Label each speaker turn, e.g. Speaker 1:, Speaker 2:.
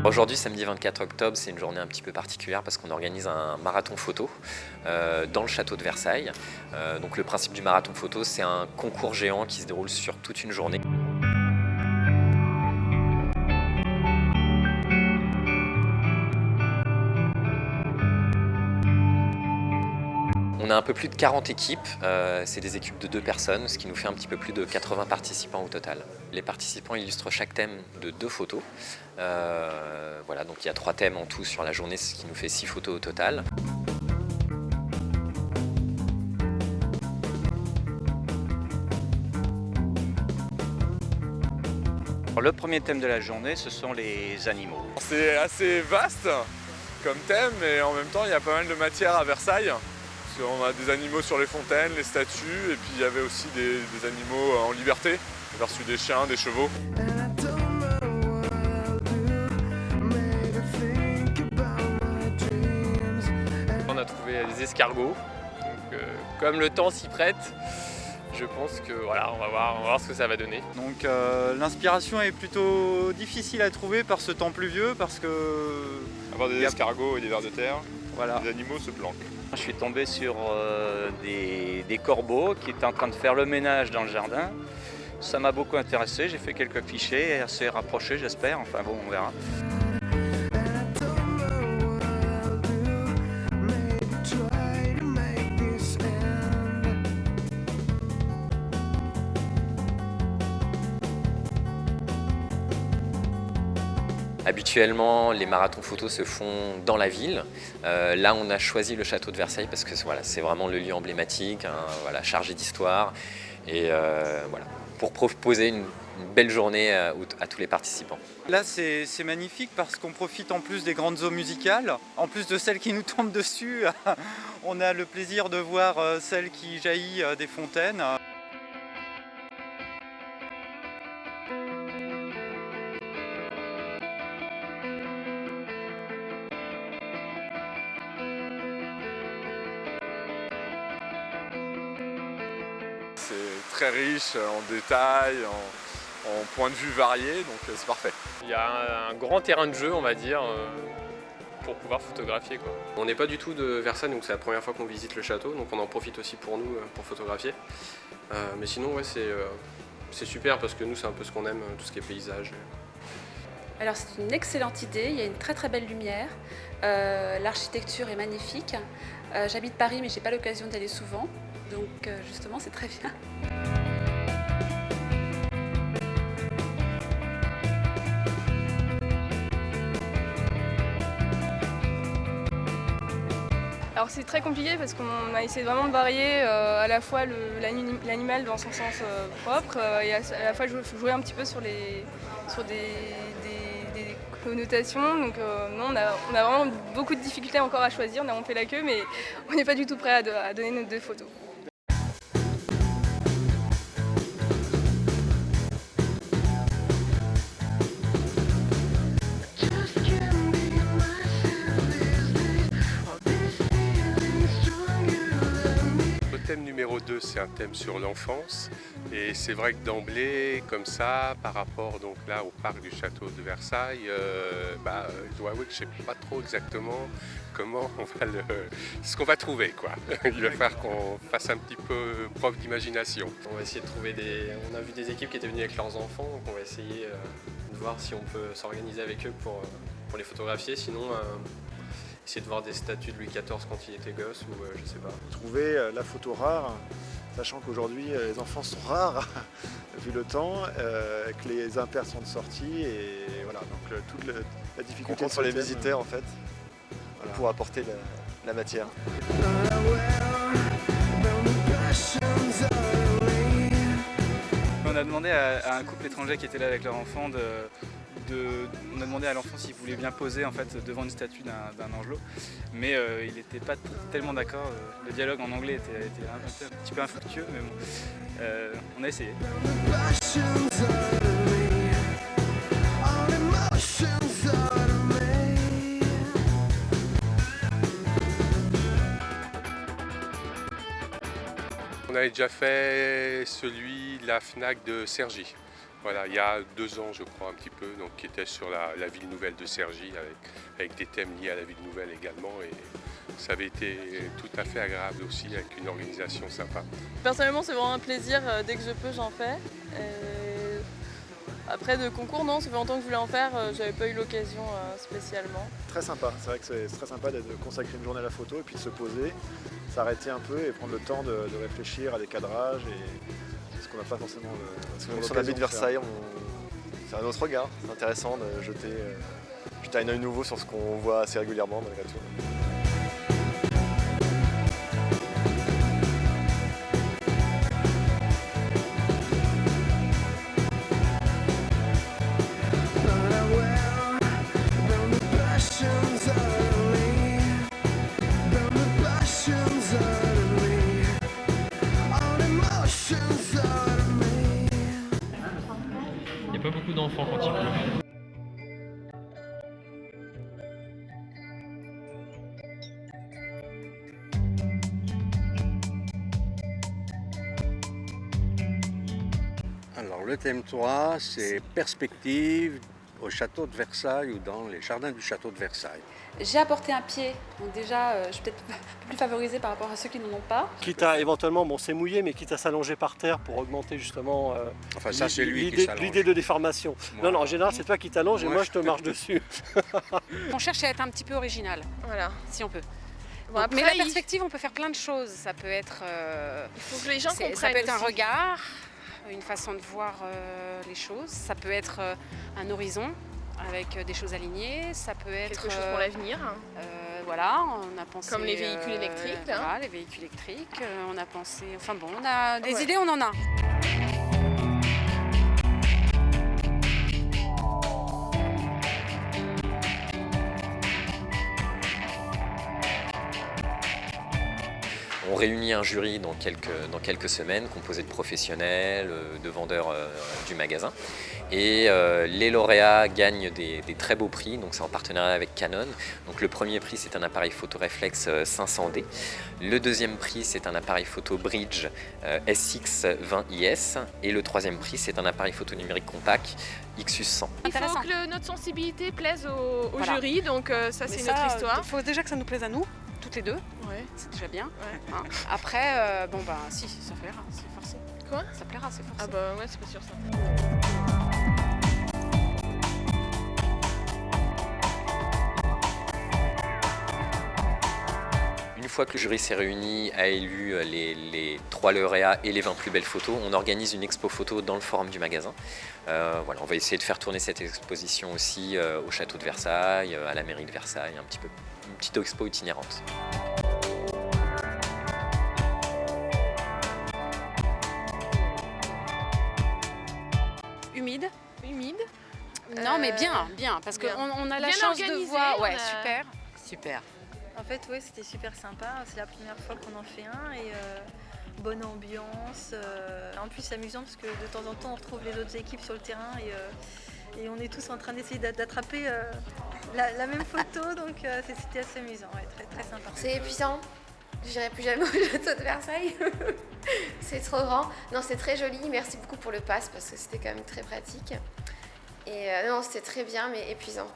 Speaker 1: Aujourd'hui, samedi 24 octobre, c'est une journée un petit peu particulière parce qu'on organise un marathon photo dans le château de Versailles. Donc le principe du marathon photo, c'est un concours géant qui se déroule sur toute une journée. On a un peu plus de 40 équipes, c'est des équipes de 2 personnes, ce qui nous fait un petit peu plus de 80 participants au total. Les participants illustrent chaque thème de 2 photos. Voilà, donc il y a 3 thèmes en tout sur la journée, ce qui nous fait 6 photos au total.
Speaker 2: Le premier thème de la journée, ce sont les animaux.
Speaker 3: C'est assez vaste comme thème et en même temps il y a pas mal de matière à Versailles. Parce qu'on a des animaux sur les fontaines, les statues, et puis il y avait aussi des animaux en liberté. J'ai reçu des chiens, des chevaux.
Speaker 4: On a trouvé des escargots, donc comme le temps s'y prête, je pense que voilà, on va voir ce que ça va donner.
Speaker 2: Donc l'inspiration est plutôt difficile à trouver par ce temps pluvieux parce que
Speaker 3: Avoir des escargots et des vers de terre,
Speaker 2: voilà.
Speaker 3: les animaux se planquent.
Speaker 2: Je suis tombé sur des corbeaux qui étaient en train de faire le ménage dans le jardin. Ça m'a beaucoup intéressé, j'ai fait quelques clichés assez rapprochés j'espère, enfin bon on verra.
Speaker 1: Habituellement, les marathons photos se font dans la ville. Là, on a choisi le château de Versailles parce que voilà, c'est vraiment le lieu emblématique, hein, voilà, chargé d'histoire. Et voilà, pour proposer une belle journée à tous les participants.
Speaker 2: Là c'est magnifique parce qu'on profite en plus des grandes eaux musicales, en plus de celles qui nous tombent dessus, on a le plaisir de voir celle qui jaillit des fontaines.
Speaker 3: C'est très riche en détails, en points de vue variés, donc c'est parfait.
Speaker 4: Il y a un grand terrain de jeu, on va dire, pour pouvoir photographier, quoi. On n'est pas du tout de Versailles, donc c'est la première fois qu'on visite le château, donc on en profite aussi pour nous, pour photographier. Mais sinon, ouais, c'est super parce que nous, c'est un peu ce qu'on aime, tout ce qui est paysage.
Speaker 5: Alors c'est une excellente idée, il y a une très très belle lumière, l'architecture est magnifique. J'habite Paris mais j'ai pas l'occasion d'y aller souvent, donc justement c'est très bien.
Speaker 6: Alors c'est très compliqué parce qu'on a essayé vraiment de varier à la fois l'animal dans son sens propre et à la fois jouer un petit peu sur des connotations. Donc non, on a vraiment beaucoup de difficultés encore à choisir, on a monté la queue mais on n'est pas du tout prêt à donner nos 2 photos.
Speaker 7: Le thème numéro 2, c'est un thème sur l'enfance et c'est vrai que d'emblée, comme ça, par rapport donc là au parc du château de Versailles, je dois avouer que je ne sais pas trop exactement comment ce qu'on va trouver, quoi. Il va falloir qu'on fasse un petit peu preuve d'imagination.
Speaker 4: On va essayer de trouver On a vu des équipes qui étaient venues avec leurs enfants, donc on va essayer de voir si on peut s'organiser avec eux pour les photographier. Sinon, essayer de voir des statues de Louis XIV quand il était gosse ou je sais pas.
Speaker 8: Trouver la photo rare, sachant qu'aujourd'hui les enfants sont rares vu le temps, que les impairs sont de sortie et voilà, donc toute la difficulté
Speaker 9: sur les visiteurs en fait, voilà, pour apporter la matière.
Speaker 2: On a demandé à un couple étranger qui était là avec leur enfant on a demandé à l'enfant s'il voulait bien poser en fait, devant une statue d'un angelot, mais il n'était pas tellement d'accord. Le dialogue en anglais était un petit peu infructueux, mais bon, on a essayé.
Speaker 7: On avait déjà fait celui de la FNAC de Cergy. Voilà, il y a 2 ans, je crois, un petit peu, donc qui était sur la ville nouvelle de Cergy, avec des thèmes liés à la ville nouvelle également. Et ça avait été tout à fait agréable aussi, avec une organisation sympa.
Speaker 10: Personnellement, c'est vraiment un plaisir. Dès que je peux, j'en fais. Après, de concours, non, ça fait longtemps que je voulais en faire. J'avais pas eu l'occasion spécialement.
Speaker 8: Très sympa, c'est vrai que c'est très sympa de consacrer une journée à la photo et puis de se poser, s'arrêter un peu et prendre le temps de réfléchir à des cadrages et ce qu'on n'a pas forcément
Speaker 9: Sur la baie de Versailles, c'est un autre regard. C'est intéressant de jeter un œil nouveau sur ce qu'on voit assez régulièrement malgré tout.
Speaker 11: Il n'y a pas beaucoup d'enfants quand il pleut.
Speaker 12: Alors le thème 3, c'est perspective au château de Versailles ou dans les jardins du château de Versailles.
Speaker 5: J'ai apporté un pied, donc déjà je suis peut-être un peu plus favorisée par rapport à ceux qui n'en ont pas.
Speaker 13: Quitte à éventuellement, bon c'est mouillé, mais quitte à s'allonger par terre pour augmenter justement
Speaker 12: Enfin ça c'est lui qui s'allonge.
Speaker 13: l'idée de déformation.
Speaker 12: Moi,
Speaker 13: non, en général c'est toi qui t'allonges et moi je te marche dessus.
Speaker 14: On cherche à être un petit peu original,
Speaker 10: Voilà.
Speaker 14: si on peut.
Speaker 10: Bon,
Speaker 14: Donc, mais
Speaker 10: après,
Speaker 14: la perspective, on peut faire plein de choses. Ça peut être,
Speaker 10: il faut que les gens comprennent.
Speaker 14: ça peut être un
Speaker 10: aussi.
Speaker 14: regard, une façon de voir les choses. Ça peut être un horizon avec des choses alignées. Ça peut être
Speaker 10: Quelque chose pour l'avenir.
Speaker 14: voilà, on a pensé.
Speaker 10: Comme les véhicules électriques, là.
Speaker 14: Voilà, les véhicules électriques. On a pensé. Enfin bon, on a des idées, on en a.
Speaker 1: On réunit un jury dans quelques semaines, composé de professionnels, de vendeurs du magasin. Et les lauréats gagnent des très beaux prix, donc c'est en partenariat avec Canon. Donc le premier prix, c'est un appareil photo réflexe 500D. Le deuxième prix, c'est un appareil photo Bridge SX20IS. Et le troisième prix, c'est un appareil photo numérique compact Xus 100.
Speaker 10: Il faut que notre sensibilité plaise au
Speaker 14: Voilà.
Speaker 10: jury, donc ça c'est notre histoire.
Speaker 14: Il faut déjà que ça nous plaise à nous, toutes les deux.
Speaker 10: Ouais.
Speaker 14: C'est déjà bien.
Speaker 10: Ouais.
Speaker 14: Hein. Après, bon bah si, ça plaira, c'est forcé.
Speaker 10: Quoi?
Speaker 14: Ça plaira, c'est forcé.
Speaker 10: Ah bah ouais, c'est pas sûr ça.
Speaker 1: Une fois que le jury s'est réuni, a élu les 3 lauréats et les 20 plus belles photos, on organise une expo photo dans le forum du magasin. Voilà, on va essayer de faire tourner cette exposition aussi au château de Versailles, à la mairie de Versailles, un petit peu, une petite expo itinérante.
Speaker 14: Humide.
Speaker 10: Non,
Speaker 14: mais bien, parce
Speaker 10: bien.
Speaker 14: qu'on a la
Speaker 10: Bien
Speaker 14: chance de
Speaker 10: organisé,
Speaker 14: voir. Ouais,
Speaker 10: on a-
Speaker 14: super.
Speaker 15: En fait, ouais, c'était super sympa. C'est la première fois qu'on en fait un et bonne ambiance. En plus, c'est amusant parce que de temps en temps, on retrouve les autres équipes sur le terrain et on est tous en train d'essayer d'attraper la même photo. Donc, c'était assez amusant, ouais, très, très sympa.
Speaker 16: C'est épuisant. Je n'irai plus jamais au château de Versailles. C'est trop grand. Non, c'est très joli. Merci beaucoup pour le pass parce que c'était quand même très pratique. Et non, c'était très bien, mais épuisant.